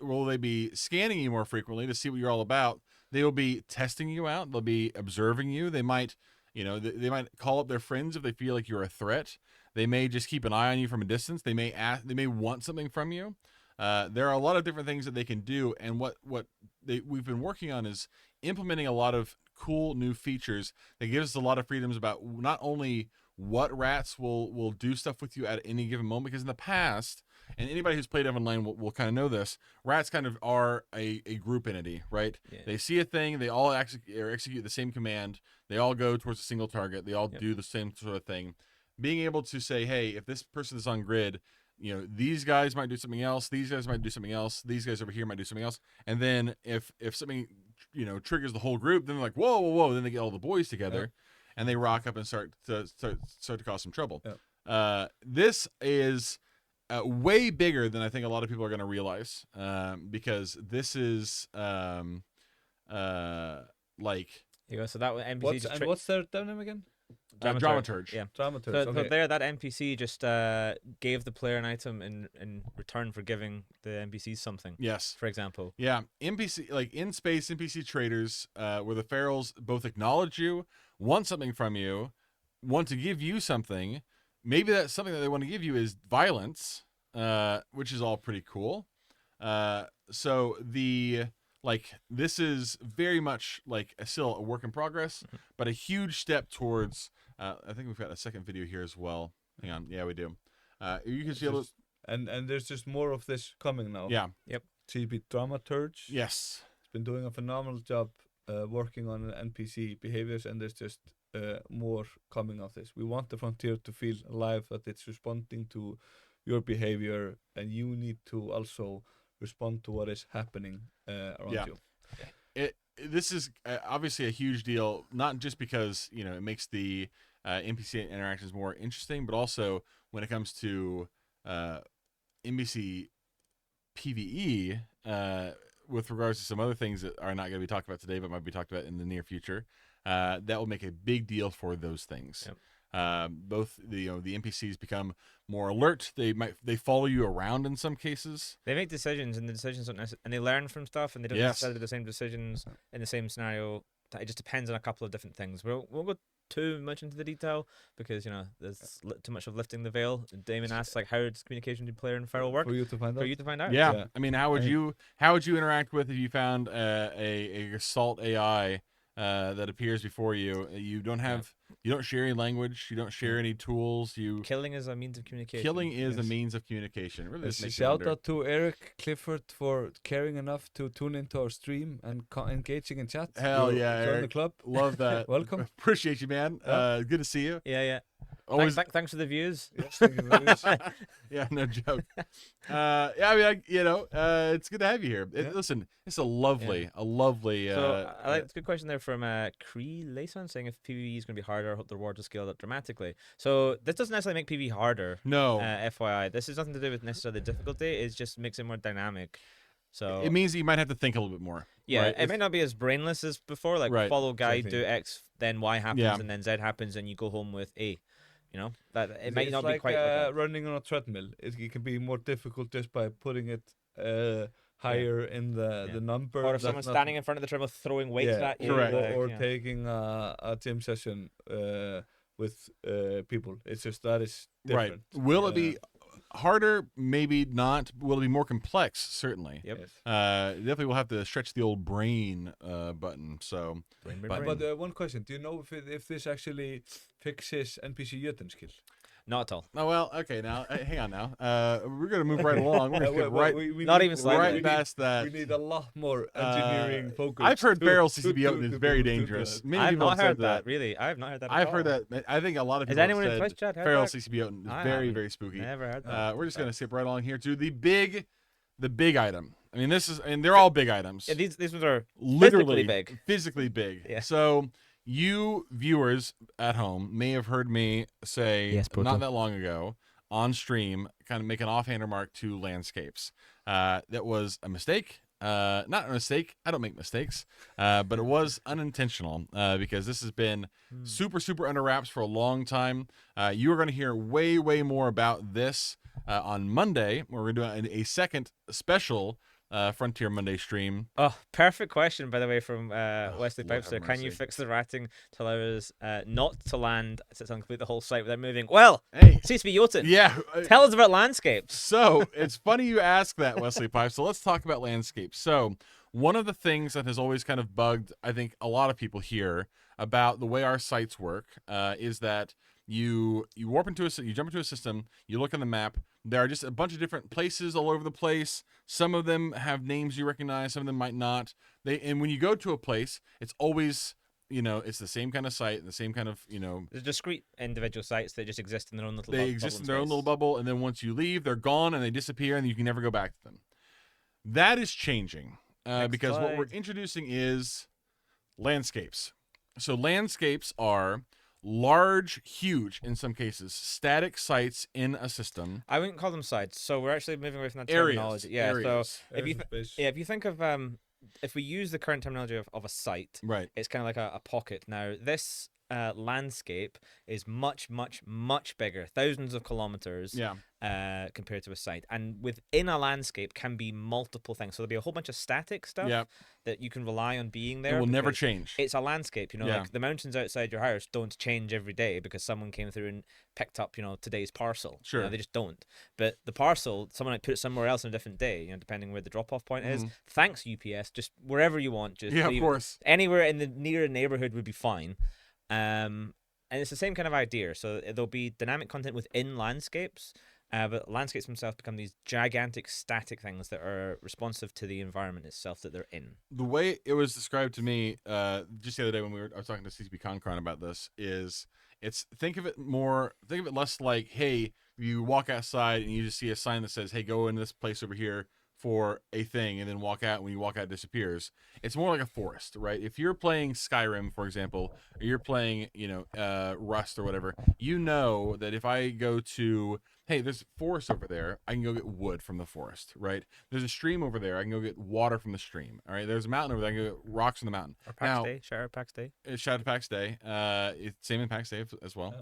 will they be scanning you more frequently to see what you're all about, they will be testing you out. They'll be observing you. They might, they might call up their friends if they feel like you're a threat. They may just keep an eye on you from a distance. They may want something from you. There are a lot of different things that they can do, and what we've been working on is implementing a lot of cool new features that gives us a lot of freedoms about not only what rats will do stuff with you at any given moment, because in the past, and anybody who's played EVE Online will kind of know this, rats kind of are a group entity, right? Yeah. They see a thing, they all execute the same command, they all go towards a single target, they all do the same sort of thing. Being able to say, hey, if this person is on grid, these guys might do something else, these guys might do something else, these guys over here might do something else, and then if something triggers the whole group, then they're like, whoa, then they get all the boys together, and they rock up and start to cause some trouble. This is way bigger than I think a lot of people are going to realize, because this is like. So that NPC what's their name again? Dramaturge. Yeah. Dramaturge. So there, that NPC just gave the player an item in return for giving the NPCs something. Yes. For example. Yeah. NPC, like in space, NPC traders, where the ferals both acknowledge you, want something from you, want to give you something. Maybe that's something that they want to give you is violence, which is all pretty cool. So this is very much like still a work in progress, but a huge step towards. I think we've got a second video here as well. Hang on, yeah, we do. You can see and there's just more of this coming now. Yeah. Yep. CCP Dramaturge. Yes. It's been doing a phenomenal job working on NPC behaviors, and there's just more coming of this. We want the frontier to feel alive, that it's responding to your behavior, and you need to also respond to what is happening around you. This is obviously a huge deal, not just because it makes the NPC interactions more interesting, but also when it comes to NPC PvE, with regards to some other things that are not going to be talked about today, but might be talked about in the near future. That will make a big deal for those things. Yep. Both the NPCs become more alert. They follow you around in some cases. They make decisions, and the decisions don't and they learn from stuff, and they don't necessarily do the same decisions in the same scenario. It just depends on a couple of different things. We'll go too much into the detail because there's too much of lifting the veil. Damon asks how does communication between player and feral work? For you to find out. Yeah. I mean, how would you interact with if you found a assault AI that appears before you? You don't share any language. You don't share any tools. Killing is a means of communication. Killing is a means of communication. Really, shout out to Eric Clifford for caring enough to tune into our stream and engaging in chat. Hell yeah, Eric. Eric. The club. Love that. Welcome. Appreciate you, man. Good to see you. Yeah. Always. Thanks for the views. Yes, thank you for the views. Yeah, no joke. I mean, it's good to have you here. Listen, it's a lovely. So I like it's a good question there from Cree Layson saying if PvE is going to be harder, I hope the rewards will scale up dramatically. So this doesn't necessarily make PvE harder. No. FYI, this has nothing to do with necessarily the difficulty. It just makes it more dynamic. So it means that you might have to think a little bit more. Yeah, right? It might not be as brainless as before. Follow guide, do X, then Y happens, and then Z happens, and you go home with A. That it might not be quite like that. Running on a treadmill. It can be more difficult just by putting it higher in the number. Or if someone's standing in front of the treadmill throwing weights at you. Correct. Or taking a gym session with people. It's just that is different. Right. Will it be harder? Maybe not. Will it be more complex? Certainly. Yep. Definitely we'll have to stretch the old brain button. So. But one question: do you know if this actually fixes NPC Jötunn skill? Not at all. Oh well, okay. Now, hang on. Now, we're gonna move right along. We're gonna get even past that. We need a lot more engineering focus. I've heard feral CCP Jötunn is very dangerous. I've not heard that. Really, I have not heard that. I've heard that. I think a lot of people. Has anyone in Twitch chat heard feral that? CCP Jötunn is very, very spooky. Never heard that. We're just gonna skip right along here to the big item. I mean, they're all big items. Yeah, these ones are literally physically big. Yeah. So you viewers at home may have heard me say not that long ago on stream, kind of make an offhand remark to landscapes. That was a mistake. Not a mistake. I don't make mistakes. But it was unintentional because this has been super, super under wraps for a long time. You are going to hear way, way more about this on Monday, where we're doing a second special Frontier Monday stream. Oh, perfect question, by the way, from Wesley Pipester. Can you fix the ratting to allow us not to land to complete the whole site without moving? Well, hey, CCP Jötunn. Yeah. Tell us about landscapes. So it's funny you ask that, Wesley Pipe. So let's talk about landscapes. So one of the things that has always kind of bugged, I think, a lot of people here about the way our sites work is that you jump into a system, you look on the map, there are just a bunch of different places all over the place. Some of them have names you recognize, some of them might not. And when you go to a place, it's always, it's the same kind of site, the same kind of, There's discrete individual sites that just exist in their own little bubble. They exist in their own little bubble, and then once you leave, they're gone and they disappear and you can never go back to them. That is changing because what we're introducing is landscapes. So landscapes are large, huge, in some cases, static sites in a system. I wouldn't call them sites. So we're actually moving away from that terminology. Areas. So if you think of if we use the current terminology of a site, right, it's kind of like a pocket. Now this landscape is much, much, much bigger, thousands of kilometers. Compared to a site, and within a landscape can be multiple things. So there'll be a whole bunch of static stuff that you can rely on being there. It will never change. It's a landscape, like the mountains outside your house don't change every day because someone came through and picked up, today's parcel. Sure, they just don't. But the parcel, someone might put it somewhere else on a different day, depending where the drop-off point is. Thanks, UPS. Just wherever you want. Just of course. Anywhere in the near neighborhood would be fine. And it's the same kind of idea. So there'll be dynamic content within landscapes. But landscapes themselves become these gigantic static things that are responsive to the environment itself that they're in. The way it was described to me just the other day when I was talking to CCP Concron about this is think of it less like, hey, you walk outside and you just see a sign that says, hey, go in this place over here for a thing, and then walk out. When you walk out, it disappears. It's more like a forest, right? If you're playing Skyrim, for example, or you're playing, Rust or whatever, that if I go to, hey, there's a forest over there, I can go get wood from the forest, right? There's a stream over there, I can go get water from the stream. All right, there's a mountain over there, I can go get rocks from the mountain. Or PAX Day, Shadow PAX Day. It's Shadow PAX Day. It's same in PAX Day as well.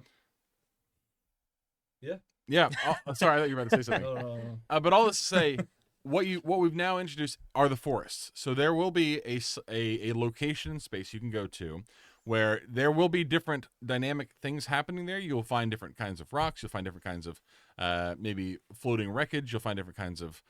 Yeah. Oh, sorry, I thought you were about to say something. No. But all this to say, what we've now introduced are the forests. So there will be a location in space you can go to where there will be different dynamic things happening there. You'll find different kinds of rocks. You'll find different kinds of maybe floating wreckage. You'll find different kinds of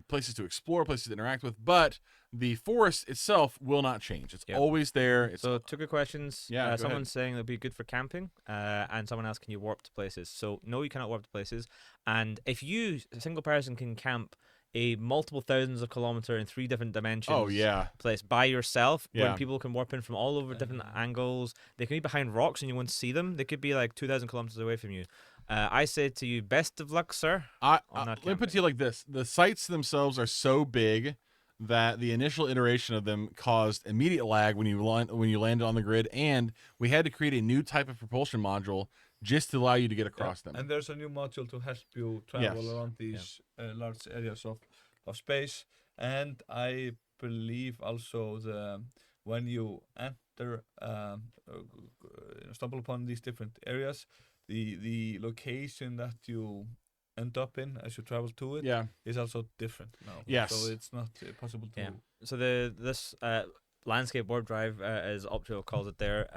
places to explore, places to interact with. But the forest itself will not change. It's always there. So 2 good questions. Yeah, someone's saying it'll be good for camping, and someone else, can you warp to places? So no, you cannot warp to places. And if you, a single person, can camp a multiple thousands of kilometer in 3 different dimensions place by yourself, when people can warp in from all over different angles, they can be behind rocks and you won't see them. They could be like 2,000 kilometers away from you. I say to you, best of luck, sir. Let me put it to you like this: the sites themselves are so big that the initial iteration of them caused immediate lag when you landed on the grid, and we had to create a new type of propulsion module just to allow you to get across them. And there's a new module to help you travel around these large areas of space. And I believe also when you enter, stumble upon these different areas, the location that you end up in as you travel to it is also different now. Yes. So it's not possible to... Yeah. So this landscape warp drive, as Optio calls it there,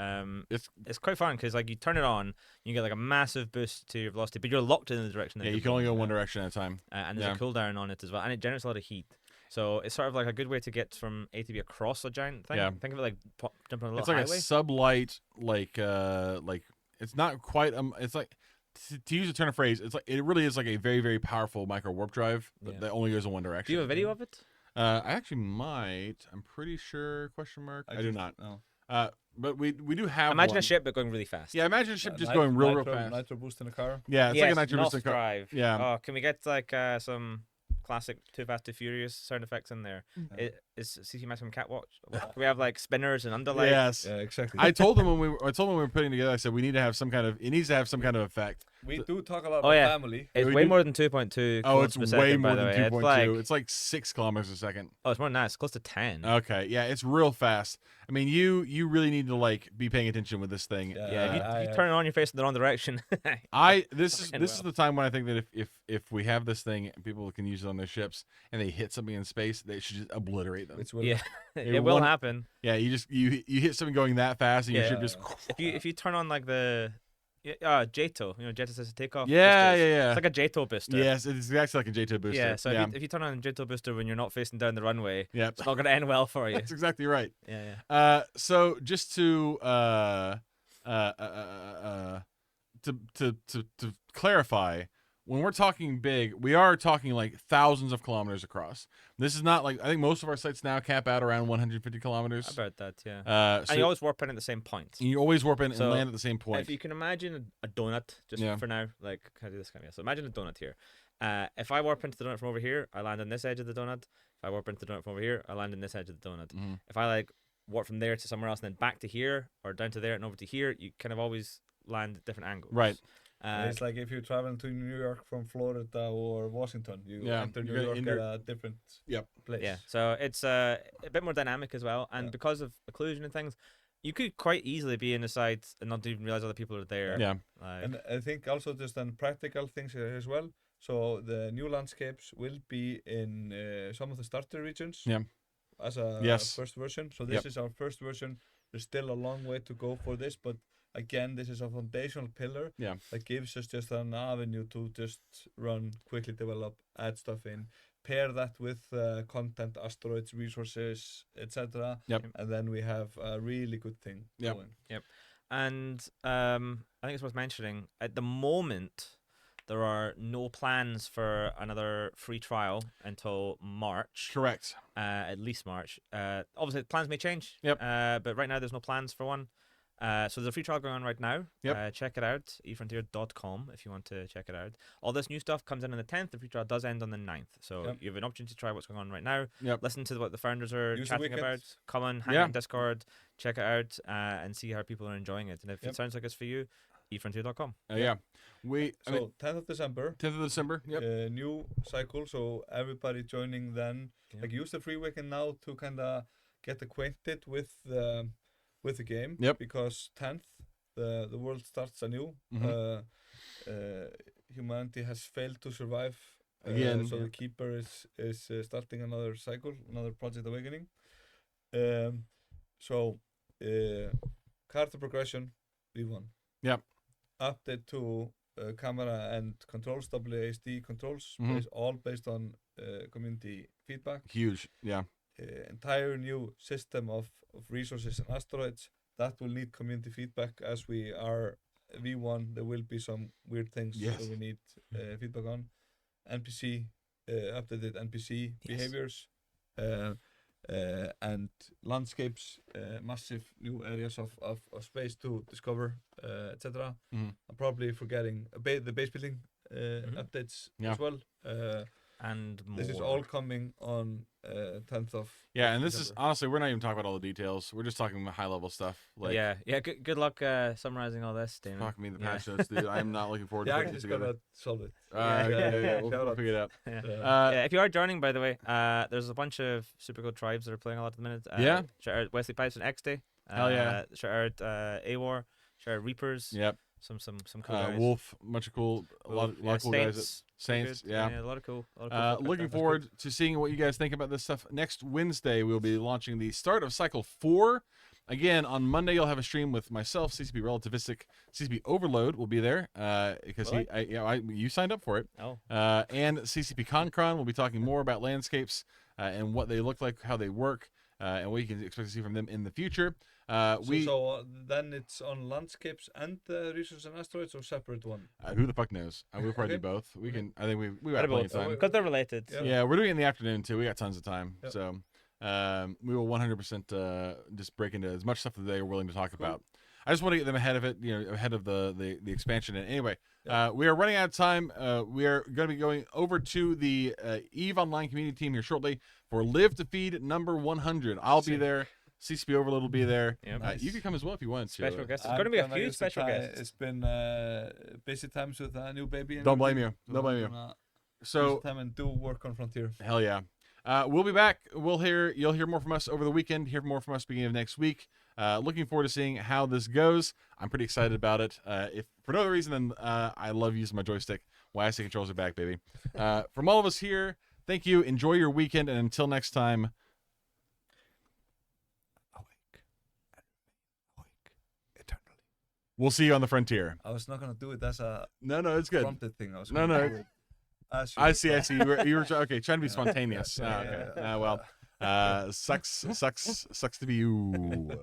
it's quite fun because you turn it on, you get a massive boost to your velocity, but you're locked in the direction that you can only go one direction at a time. And there's a cooldown on it as well, and it generates a lot of heat. So it's sort of like a good way to get from A to B across a giant thing. Yeah. Think of it like jumping on a little highway. It's like a sublight, it's not quite, it's like, to use a turn of phrase, it really is like a very, very powerful micro warp drive that only goes in one direction. Do you have a video of it? I actually might. I'm pretty sure. ? I do not. No. But we do have. Imagine one. a ship but going really fast. Yeah, imagine a ship just going real fast. Nitro boost in a car. Yeah, it's like a nitro boost in a car. Drive. Yeah. Oh, can we get some classic Too Fast Too Furious sound effects in there? Is CC Maximum Catwalk? Can we have spinners and underlights? Yes. Yeah, exactly. I told them when we were putting together, I said we need to have some kind of. It needs to have some kind of effect. We do talk a lot about family. It's way more than 2.2. Oh, it's way more than 2.2. It's like 6 kilometers a second. Oh, it's more than that. It's close to 10. Okay, yeah, it's real fast. I mean, you really need to be paying attention with this thing. Yeah, if you turn it on, you're facing the wrong direction. This is the time when I think that if we have this thing, people can use it on their ships, and they hit something in space, they should just obliterate them. It will happen. Yeah, you hit something going that fast, and your ship just. If you turn on the JATO, JATO says takeoff. Yeah. It's like a JATO booster. Yes, it's exactly like a JATO booster. Yeah, so if you turn on a JATO booster when you're not facing down the runway, it's not going to end well for you. That's exactly right. Yeah. So just to clarify, when we're talking big, we are talking thousands of kilometers across. This is not I think most of our sites now cap out around 150 kilometers. About that, yeah. And you always warp in at the same point. You always warp in and land at the same point. If you can imagine a donut, just for now, can I do this? So imagine a donut here. If I warp into the donut from over here, I land on this edge of the donut. If I warp into the donut from over here, I land on this edge of the donut. Mm-hmm. If I warp from there to somewhere else and then back to here or down to there and over to here, you kind of always land at different angles. Right. It's like if you're traveling to New York from Florida or Washington, you enter New York at a different place. Yeah, so it's a bit more dynamic as well, and because of occlusion and things, you could quite easily be in the site and not even realize other people are there. Yeah. And I think also just on practical things here as well. So the new landscapes will be in some of the starter regions. Yeah. As a first version. So this is our first version. There's still a long way to go for this, but again, this is a foundational pillar that gives us just an avenue to just run, quickly develop, add stuff in, pair that with content, asteroids, resources, etc. And then we have a really good thing going. And I think it's worth mentioning, at the moment, there are no plans for another free trial until March. Correct. At least March. Obviously, plans may change. But right now, there's no plans for one. So there's a free trial going on right now. Check it out, efrontier.com, if you want to check it out. All this new stuff comes in on the 10th. The free trial does end on the 9th. So you have an opportunity to try what's going on right now. Listen to what the founders are chatting about. Come on, hang out on Discord, check it out, and see how people are enjoying it. And if it sounds like it's for you, efrontier.com. So 10th of December. 10th of December. New cycle. So everybody joining then, like use the free weekend now to kind of get acquainted with the game. Because 10th, the world starts anew. Humanity has failed to survive again. So the Keeper is starting another cycle, another Project Awakening. So character progression, V1. Update to camera and controls, WASD controls, all based on community feedback. Huge, entire new system of resources and asteroids that will need community feedback. As we are V1, there will be some weird things that we need feedback on. NPC, updated NPC behaviors, and landscapes, massive new areas of space to discover, etc. I'm probably forgetting the base building updates as well. And more. This is all coming on 10th of and this is honestly, we're not even talking about all the details. We're just talking about high level stuff. Like good luck summarizing all this, Damon. Talk me the patch notes, dude. I'm not looking forward to putting it together. Solve it. We'll figure it out. If you are joining, by the way, there's a bunch of super good tribes that are playing a lot at the minute. Shout out Wesley Pipes and X Day. Shout out AWAR. Shout out Reapers. Some cool guys. Wolf, bunch of cool, a lot of cool guys at Saints. A lot of cool. Looking forward to seeing what you guys think about this stuff. Next Wednesday, we'll be launching the start of Cycle 4. Again, on Monday, you'll have a stream with myself, CCP Relativistic, CCP Overload will be there because you signed up for it. And CCP Concron will be talking more about landscapes and what they look like, how they work, and what you can expect to see from them in the future. So then it's on landscapes and resources and asteroids, or separate one? Who the fuck knows? We'll probably do both. We can. I think we got plenty of time because they're related. Yeah, we're doing it in the afternoon too. We got tons of time, so we will 100% just break into as much stuff that they are willing to talk about. I just want to get them ahead of it, ahead of the expansion. And anyway, we are running out of time. We are going to be going over to the EVE Online community team here shortly for Live to Feed number 100. I'll be there. CCP Overload will be there. Nice. You can come as well if you want. Special guests. It's going to be a few special guests. It's been busy times with a new baby. Don't blame you. So time and do work on Frontier. Hell yeah. We'll be back. You'll hear more from us over the weekend. Hear more from us beginning of next week. Looking forward to seeing how this goes. I'm pretty excited about it. If for no other reason than I love using my joystick. YSC controls are back, baby. From all of us here, thank you. Enjoy your weekend, and until next time. We'll see you on the frontier. I was not gonna do it as a it's good. Prompted thing. I was no. Do it I see. You were okay. Trying to be spontaneous. Sucks to be you.